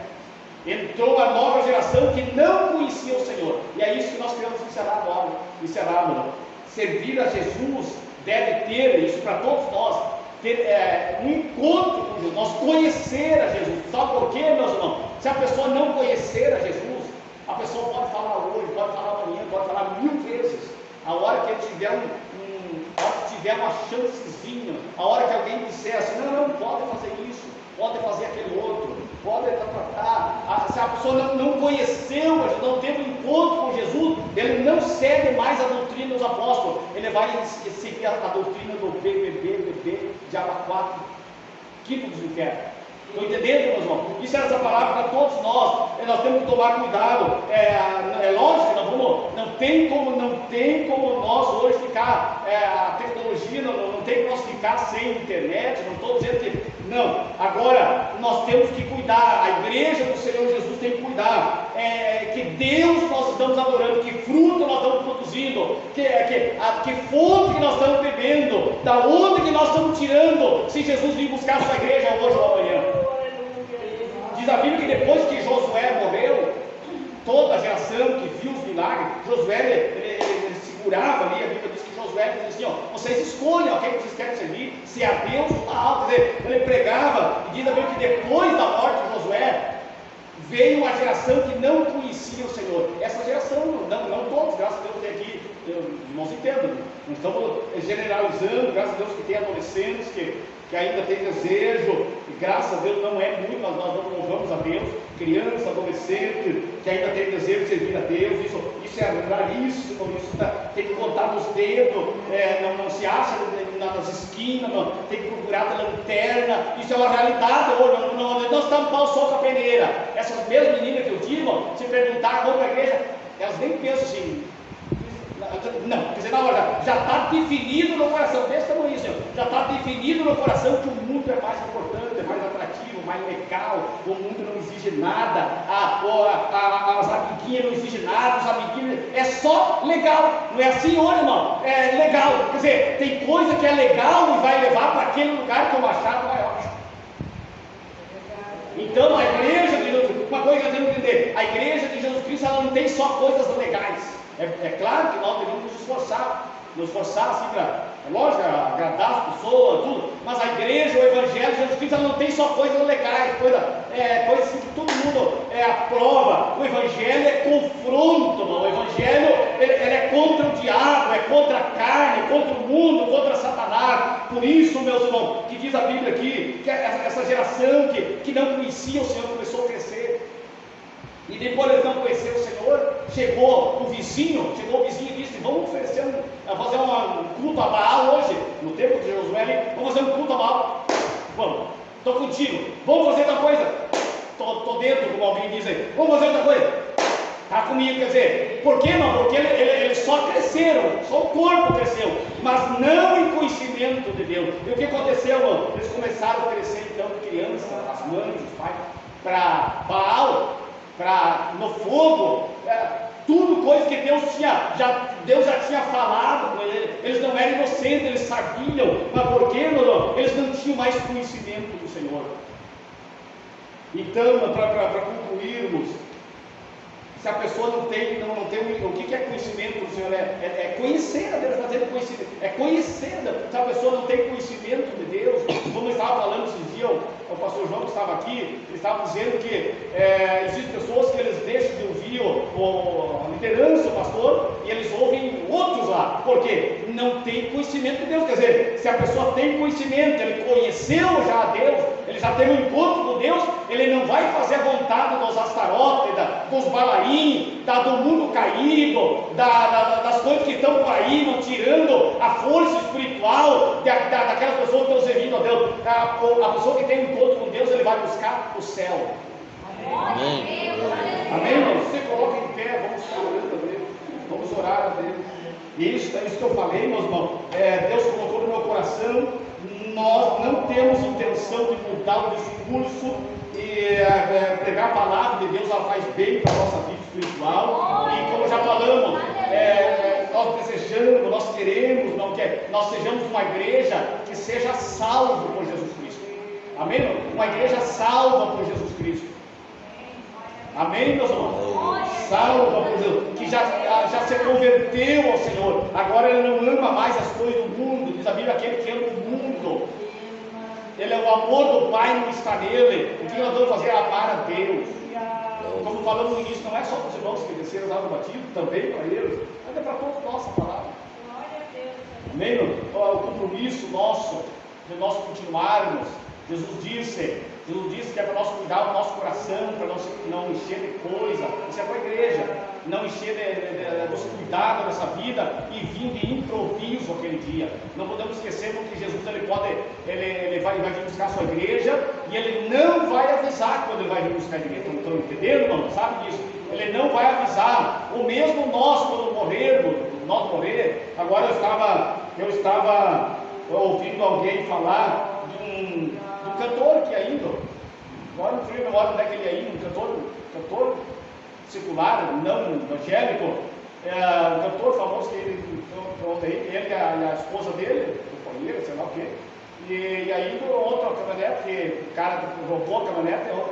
entrou a nova geração que não conhecia o Senhor. E é isso que nós queremos encerrar agora. Meu irmão. Servir a Jesus deve ter, isso para todos nós, ter um encontro com Jesus, nós conhecer a Jesus. Sabe por quê, meus irmãos? Se a pessoa não conhecer a Jesus, a pessoa pode falar hoje, pode falar amanhã, pode falar 1000 vezes. A hora que ele tiver uma chancezinha, a hora que alguém disser assim, não pode fazer isso, pode fazer aquele outro, pode tratar. Se a pessoa não conheceu, não teve um encontro com Jesus, ele não segue mais a doutrina dos apóstolos, ele vai seguir a doutrina do bebê de aba 4, quinto dos infernos. Estão entendendo, meus irmãos? Isso é essa palavra para todos nós. Nós temos que tomar cuidado. É lógico, não tem como nós hoje ficar. A tecnologia não tem como nós ficar sem internet. Não estou dizendo que não. Agora, nós temos que cuidar. A igreja do Senhor Jesus tem que cuidar. Que Deus nós estamos adorando, que fruto nós estamos produzindo, que fonte que nós estamos bebendo, da onde que nós estamos tirando, se Jesus vir buscar a sua igreja hoje ou amanhã. Diz a Bíblia que depois que Josué morreu, toda a geração que viu os milagres, Josué ele segurava ali, a Bíblia diz que Josué dizia assim, vocês escolhem quem vocês querem servir, se é Deus ou Baal. Quer dizer, ele pregava, e diz a Bíblia que depois da morte de Josué, veio uma geração que não conhecia o Senhor. Essa geração, não todos, graças a Deus tem aqui, irmãos entendam, não estamos generalizando, graças a Deus que tem adolescentes que ainda tem desejo, e graças a Deus não é muito, mas nós louvamos a Deus, criança, adolescente, que ainda tem desejo de servir a Deus, isso é raríssimo, isso tem que contar nos dedos, não se acha nas esquinas, tem que procurar a lanterna. Isso é uma realidade hoje. Nós tampamos o sol com a peneira. Essas mesmas meninas que eu digo, se perguntar, vão para a igreja, elas nem pensam assim. Não, quer dizer, na hora, já está definido no coração, desse tamanho, Senhor, já está definido no coração que o mundo é mais importante, é mais atrativo, mais legal, o mundo não exige nada, as amiguinhas não exigem nada, os amiguinhos, é só legal, não é assim hoje, irmão, é legal, quer dizer, tem coisa que é legal e vai levar para aquele lugar que eu achar maior. Então, a igreja de Jesus, uma coisa que nós temos que entender, a igreja de Jesus Cristo, ela não tem só coisas legais. É claro que nós devemos nos esforçar assim para, é lógico, agradar as pessoas, tudo, mas a igreja, o evangelho de Jesus Cristo, ela não tem só coisas legais, coisas assim que todo mundo aprova. O evangelho é confronto, o evangelho ele é contra o diabo, é contra a carne, contra o mundo, contra Satanás. Por isso, meus irmãos, que diz a Bíblia aqui, que essa geração que não conhecia o Senhor começou a crescer. E depois eles não conheceram o Senhor, chegou o vizinho e disse: vamos fazer um culto a Baal hoje, no tempo de Josué, vamos fazer um culto a Baal. Vamos, estou contigo, vamos fazer outra coisa. Estou dentro, como alguém diz aí, vamos fazer outra coisa. Está comigo, quer dizer, por quê não? Porque eles só cresceram, só o corpo cresceu, mas não em conhecimento de Deus. E o que aconteceu, mano? Eles começaram a crescer então, crianças, as mães, os pais, para Baal, no fogo, tudo coisa que Deus já tinha falado com eles não eram inocentes, eles sabiam, mas por quê? Eles não tinham mais conhecimento do Senhor. Então, para concluirmos, se a pessoa não tem o que é conhecimento do Senhor? É conhecer a Deus, está dizendo conhecimento, é conhecer. Se a pessoa não tem conhecimento de Deus, como eu estava falando esses dias, o pastor João que estava aqui, ele estava dizendo que existem pessoas que eles deixam de ouvir a liderança, o pastor, e eles ouvem outros lá, porque não tem conhecimento de Deus. Quer dizer, se a pessoa tem conhecimento, ele conheceu já a Deus, ele já teve um encontro com Deus, ele não vai fazer a vontade dos astarotes, dos balaíns, do mundo caído, das coisas que estão por aí, não tirando a força espiritual daquelas pessoas que estão servindo a Deus. A pessoa que tem um encontro com Deus, ele vai buscar o céu. Amém. Amém, irmão? Você coloca em pé, vamos estar orando a Deus, vamos orar a Deus. E isso que eu falei, meus irmãos, Deus colocou no meu coração. Nós não temos intenção de mudar o discurso e pregar a palavra de Deus, ela faz bem para a nossa vida espiritual. E como já falamos, nós desejamos, nós queremos, nós sejamos uma igreja que seja salva por Jesus Cristo. Amém? Uma igreja salva por Jesus Cristo. Amém, meus irmãos? Salva por Deus, que já se converteu ao Senhor. Agora ele não ama mais as coisas do mundo. Diz a Bíblia, aquele que ama o mundo, ele é o amor do Pai, não está nele. O que nós vamos fazer é amar a Deus. Como falamos no início, não é só para os irmãos que desceram lá no batismo, também para eles, mas é para todos nós a palavra. Amém, meu? O compromisso nosso, de nós continuarmos. Jesus disse que é para nós cuidar do nosso coração, para não encher de coisa. Isso é para a igreja. Não encher dos cuidados dessa vida e vir de improviso aquele dia. Não podemos esquecer que Jesus ele vai vir buscar a sua igreja e ele não vai avisar quando ele vai vir buscar a igreja. Estão entendendo, irmão? Sabe disso? Ele não vai avisar. O mesmo nós, quando morrer. Agora eu estava ouvindo alguém falar de um cantor que ia indo. Agora não fui memória onde é que ele ia indo, um cantor secular, não evangélico, um cantor famoso que ele e a esposa dele, companheira, sei lá o quê. E aí outra caminhonete, que o cara roubou a caminhonete, o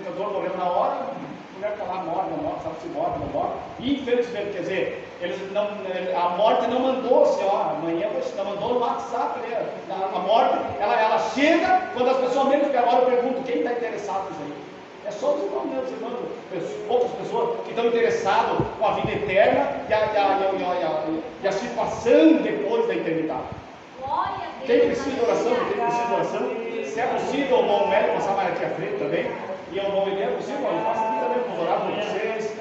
cantor morreu na hora, a mulher está lá, morre, sabe se morre, não morre. Infelizmente, quer dizer, a morte não mandou assim, amanhã não mandou no WhatsApp, né? A morte, ela chega quando as pessoas menos que agora perguntam quem está interessado nisso aí. É só os irmãos meus irmãos, outras pessoas que estão interessadas com a vida eterna e a situação depois da eternidade. Quem precisa de oração? Se é possível, o irmão médico passar mais aqui à frente também. E o irmão Miguel, é possível, passa aqui também, vamos orar por vocês.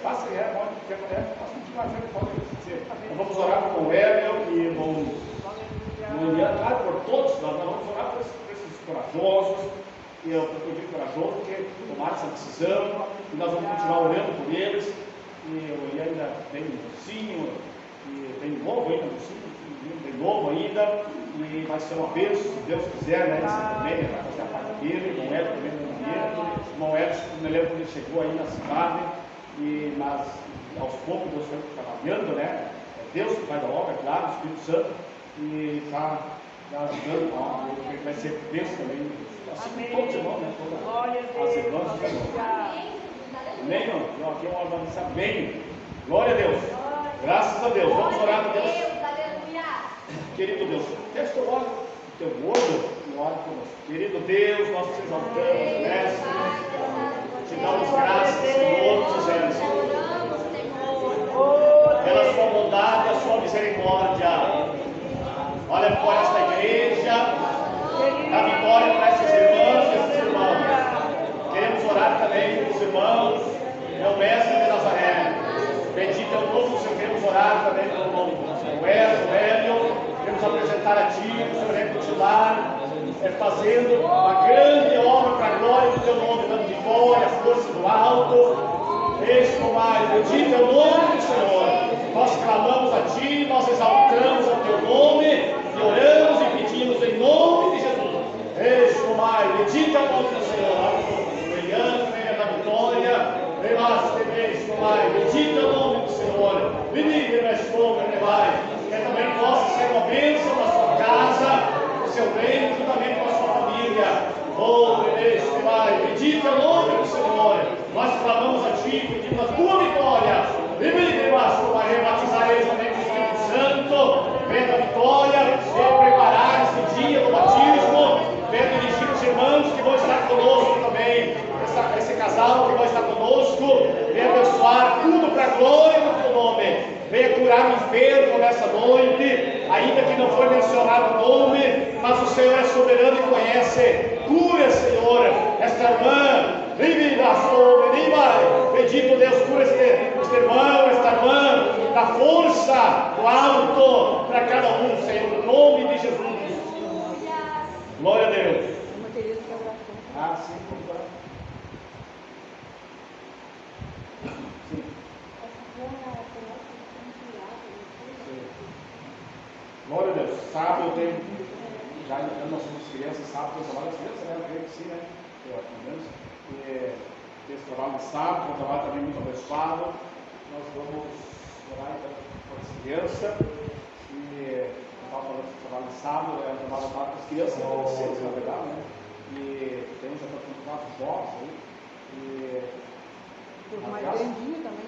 Faça pode, quer mulher, faça continuar vendo, pode dizer. Nós vamos orar com o Hélio e no Ian, claro, por todos, nós vamos orar por esses corajosos, e eu digo corajoso porque tomaram essa decisão, e nós vamos continuar orando por eles, e o Ian ainda bem mocinho, e bem novo ainda, bem novo ainda, e vai ser uma bênção, se Deus quiser, né? Esse também vai fazer a parte dele, o Hélio também no dinheiro, o irmão Hélio, me lembro quando ele chegou aí na cidade, mas aos poucos Deus foi trabalhando, né? É Deus que faz a obra, claro, o Espírito Santo, e está ajudando a obra, ele vai ser bênção também, assim como todos os irmãos, né? Todas as irmãs, os irmãos. Amém, irmão? Então, aqui é uma organização bem. Glória a Deus. Graças a Deus. Vamos orar a Deus. Querido Deus, quer que eu ore o teu gordo e ore conosco. Querido Deus, nós te exaltamos, mestre. Te damos graças, Senhor, dizendo, pela sua bondade e a sua misericórdia. Olha por esta igreja, dá vitória para essas irmãs e esses irmãos. Queremos orar também pelos irmãos, meu mestre de Nazaré. Bendito é o nome do Senhor, queremos orar também pelo nome do Senhor Hélio. Queremos apresentar a Ti, o Senhor é continuar fazendo uma grande obra para a glória do Teu nome, dando vitória, força do alto. Este mais, bendito é o nome do Senhor. Nós clamamos a Ti, nós exaltamos o Teu nome e oramos e pedimos em nome de Jesus. Este mais, bendito é o nome do Senhor. Brilhante, venha da vitória. Bendito é o nome do Senhor. Bendito é o nome do Senhor. Que também possa ser uma bênção na sua casa, no seu reino, juntamente com a sua família. Oh, bendito é o nome do Senhor. Nós clamamos a Ti, pedimos a Tua vitória. Batizar eles também com o Espírito Santo. Venha a vitória, venha preparar esse dia do batismo. Venha dirigir os irmãos que vão estar conosco também. Esse casal que vai estar conosco. Venha abençoar tudo para a glória do Teu nome. Venha curar o enfermo nessa noite, ainda que não foi mencionado o nome, mas o Senhor é soberano e conhece. Cura, Senhor, esta irmã. Bendito Deus, cura este irmão, esta irmã, da força do alto para cada um, Senhor, no nome de Jesus. Glória a Deus. Sim, glória a Deus. Sábado eu tenho, já nós somos crianças, sábado eu trabalho as crianças, né? Eu creio que sim, né? Esse trabalho de sábado, um trabalho também muito abençoado. Nós vamos orar então por essa criança. E eu estava falando do trabalho de sábado, é um trabalho para as crianças e adolescentes, na verdade, né? E temos já para 4 jovens aí. Mas grandinho também,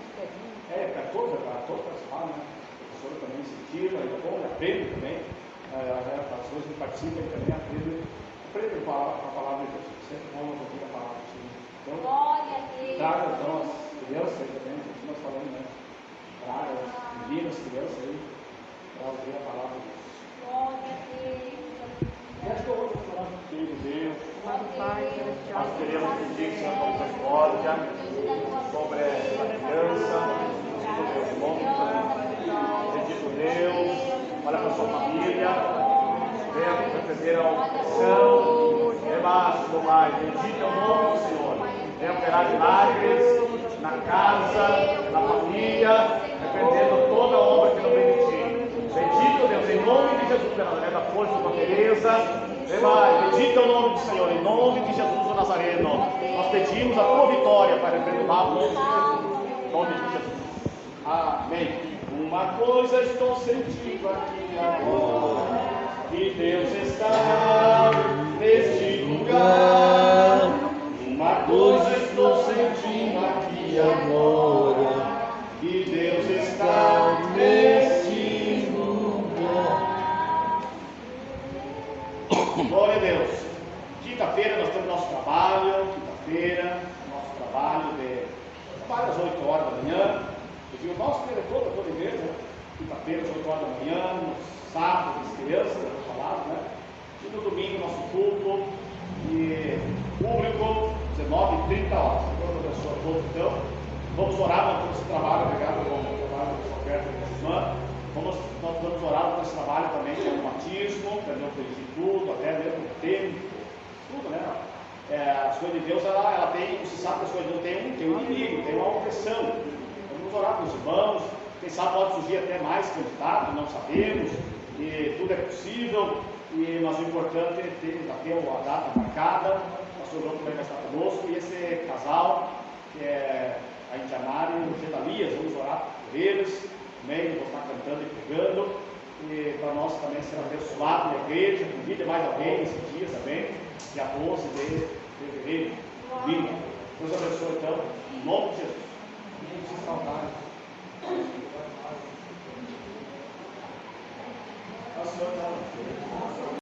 para todos participar, né? A professora também incentiva, ele aprende também. As pessoas que participam também aprendem a palavra de Deus. Sempre vamos ouvir a palavra de Deus. Então, traga então as crianças aí também, como nós falamos, né? Traga as meninas, crianças aí, para ouvir a palavra de Deus. E acho que eu vou falar com o Filho de Deus. Nós queremos pedir que Senhor tenha misericórdia sobre essa criança. Bendito Deus, bom bendito Deus, olha para a sua família, venha defender a opressão, debaixo do Pai, bendito é o nome do Senhor, venha operar milagres na casa, na família, repreendendo toda a obra que não vem de ti. Bendito Deus, em nome de Jesus, da força da Teresa. Bendito é o nome do Senhor, em nome de Jesus o Nazareno. Nós pedimos a tua vitória para repreendar o nome de Jesus. Em nome de Jesus. Amém. Uma coisa estou sentindo aqui agora, que Deus está neste lugar. Uma coisa estou sentindo aqui agora, que Deus está neste lugar. Glória a Deus. Quinta-feira nós temos nosso trabalho. Quinta-feira, nosso trabalho às 8 horas da manhã. Eu digo, nossa, toda a igreja, né? Quinta-feira, às 8 horas da manhã, no sábado, as crianças, falado, né? E no domingo, nosso culto, e público, 19h30 horas. Deus abençoe a todos, então. Vamos orar por esse trabalho, obrigado pelo trabalho do Roberto e da irmã. Nós vamos orar por esse trabalho também, que é o batismo, entendeu? Corrigir tudo, até mesmo o tempo, tudo, né? As coisas de Deus, ela tem, você sabe que as coisas de Deus tem um inimigo, tem uma opressão. Então, vamos orar com os irmãos. Quem sabe pode surgir até mais candidatos, não sabemos, e tudo é possível, mas o importante é ter a data marcada. O pastor João também vai estar conosco, e esse casal, que é a Indianária e o Gedalias, vamos orar por eles, também vou estar cantando e pregando, e para nós também ser abençoado na igreja. Convide mais alguém nesses dias também, dia 12 de fevereiro. Deus abençoe então, em nome de Jesus. Que saudade. A senhora